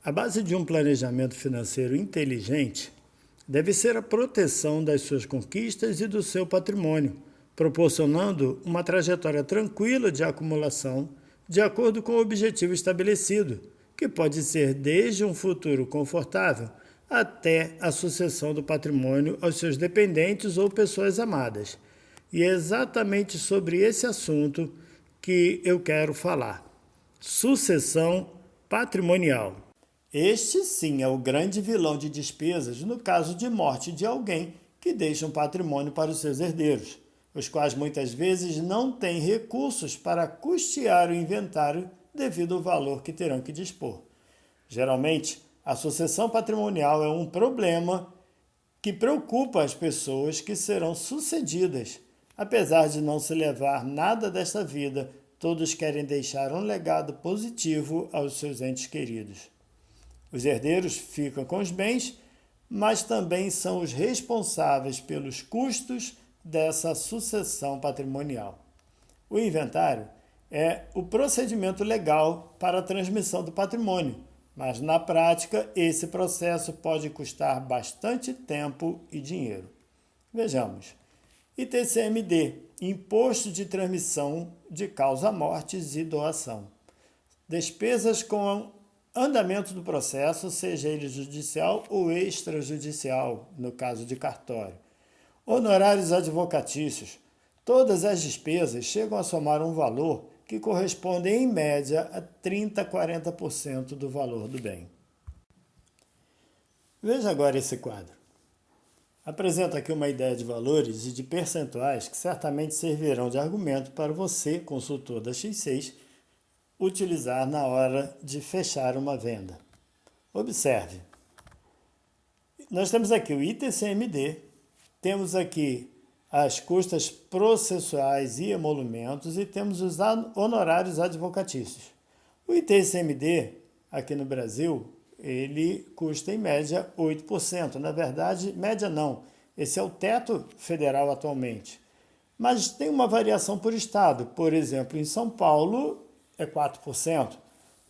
A base de um planejamento financeiro inteligente deve ser a proteção das suas conquistas e do seu patrimônio, proporcionando uma trajetória tranquila de acumulação de acordo com o objetivo estabelecido, que pode ser desde um futuro confortável até a sucessão do patrimônio aos seus dependentes ou pessoas amadas. E é exatamente sobre esse assunto que eu quero falar: sucessão patrimonial. Este sim é o grande vilão de despesas no caso de morte de alguém que deixa um patrimônio para os seus herdeiros, os quais muitas vezes não têm recursos para custear o inventário devido ao valor que terão que dispor. Geralmente, a sucessão patrimonial é um problema que preocupa as pessoas que serão sucedidas. Apesar de não se levar nada desta vida, todos querem deixar um legado positivo aos seus entes queridos. Os herdeiros ficam com os bens, mas também são os responsáveis pelos custos dessa sucessão patrimonial. O inventário é o procedimento legal para a transmissão do patrimônio, mas na prática esse processo pode custar bastante tempo e dinheiro. Vejamos. ITCMD, Imposto de Transmissão de Causa-Mortes e Doação. Despesas com andamento do processo, seja ele judicial ou extrajudicial, no caso de cartório. Honorários advocatícios. Todas as despesas chegam a somar um valor que corresponde, em média, a 30% a 40% do valor do bem. Veja agora esse quadro. Apresento aqui uma ideia de valores e de percentuais que certamente servirão de argumento para você, consultor da X6, utilizar na hora de fechar uma venda. Observe. Nós temos aqui o ITCMD, temos aqui as custas processuais e emolumentos e temos os honorários advocatícios. O ITCMD, aqui no Brasil, ele custa em média 8%. Na verdade, média não. Esse é o teto federal atualmente. Mas tem uma variação por estado. Por exemplo, em São Paulo é 4%,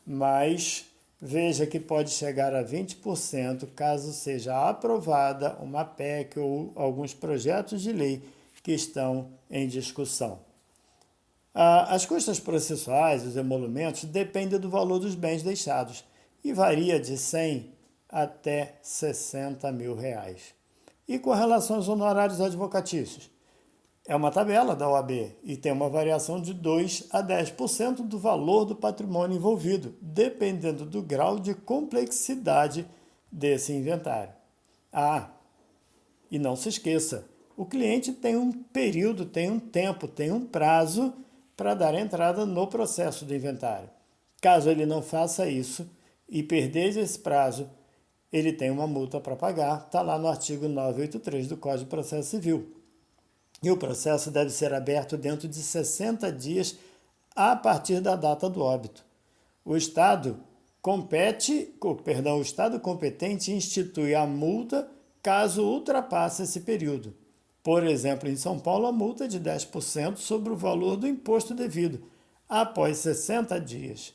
mas veja que pode chegar a 20% caso seja aprovada uma PEC ou alguns projetos de lei que estão em discussão. As custas processuais, os emolumentos, dependem do valor dos bens deixados e varia de 100 até 60 mil reais. E com relação aos honorários advocatícios, é uma tabela da OAB e tem uma variação de 2 a 10% do valor do patrimônio envolvido, dependendo do grau de complexidade desse inventário. E não se esqueça, o cliente tem um período, tem um tempo, tem um prazo para dar entrada no processo do inventário. Caso ele não faça isso e perder esse prazo, ele tem uma multa para pagar, está lá no artigo 983 do Código de Processo Civil. E o processo deve ser aberto dentro de 60 dias a partir da data do óbito. O Estado competente institui a multa caso ultrapasse esse período. Por exemplo, em São Paulo, a multa é de 10% sobre o valor do imposto devido, após 60 dias,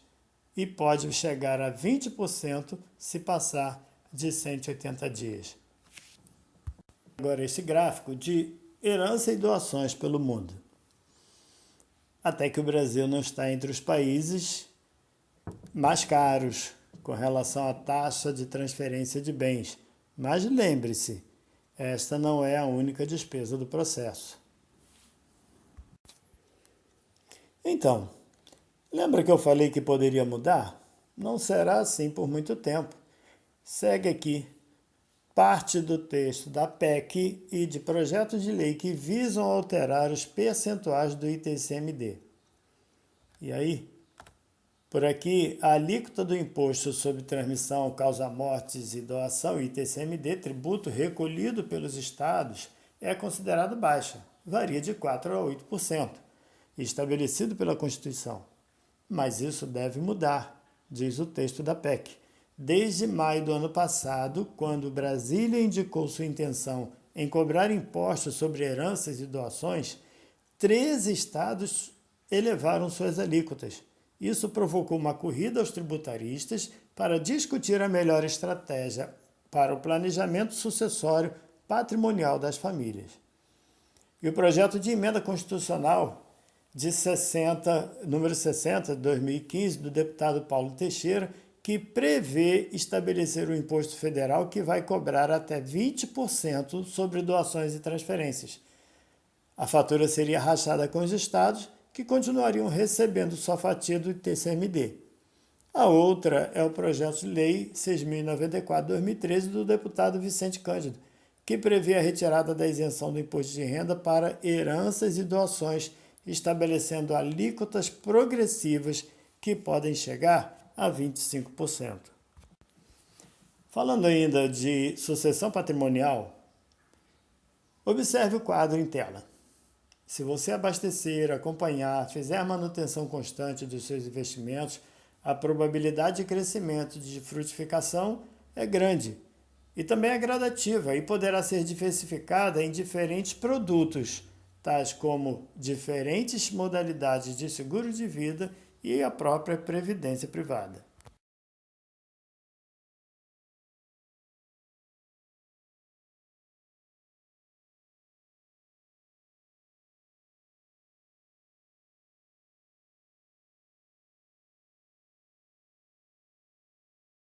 e pode chegar a 20% se passar de 180 dias. Agora, esse gráfico de herança e doações pelo mundo. Até que o Brasil não está entre os países mais caros com relação à taxa de transferência de bens. Mas lembre-se, esta não é a única despesa do processo. Então, lembra que eu falei que poderia mudar? Não será assim por muito tempo. Segue aqui parte do texto da PEC e de projetos de lei que visam alterar os percentuais do ITCMD. E aí, por aqui, a alíquota do Imposto sobre Transmissão, Causa-Mortes e Doação, ITCMD, tributo recolhido pelos estados, é considerada baixa, varia de 4% a 8%, estabelecido pela Constituição. Mas isso deve mudar, diz o texto da PEC. Desde maio do ano passado, quando Brasília indicou sua intenção em cobrar impostos sobre heranças e doações, 13 estados elevaram suas alíquotas Isso provocou uma corrida aos tributaristas para discutir a melhor estratégia para o planejamento sucessório patrimonial das famílias. E o projeto de emenda constitucional número 60, de 2015, do deputado Paulo Teixeira, que prevê estabelecer o imposto federal que vai cobrar até 20% sobre doações e transferências. A fatura seria rachada com os estados, que continuariam recebendo sua fatia do TCMD. A outra é o projeto de lei 6.094/2013 do deputado Vicente Cândido, que prevê a retirada da isenção do imposto de renda para heranças e doações, estabelecendo alíquotas progressivas que podem chegar a 25%. Falando ainda de sucessão patrimonial, observe o quadro em tela. Se você abastecer, acompanhar, fizer a manutenção constante dos seus investimentos, a probabilidade de crescimento e de frutificação é grande e também é gradativa e poderá ser diversificada em diferentes produtos, tais como diferentes modalidades de seguro de vida e a própria previdência privada.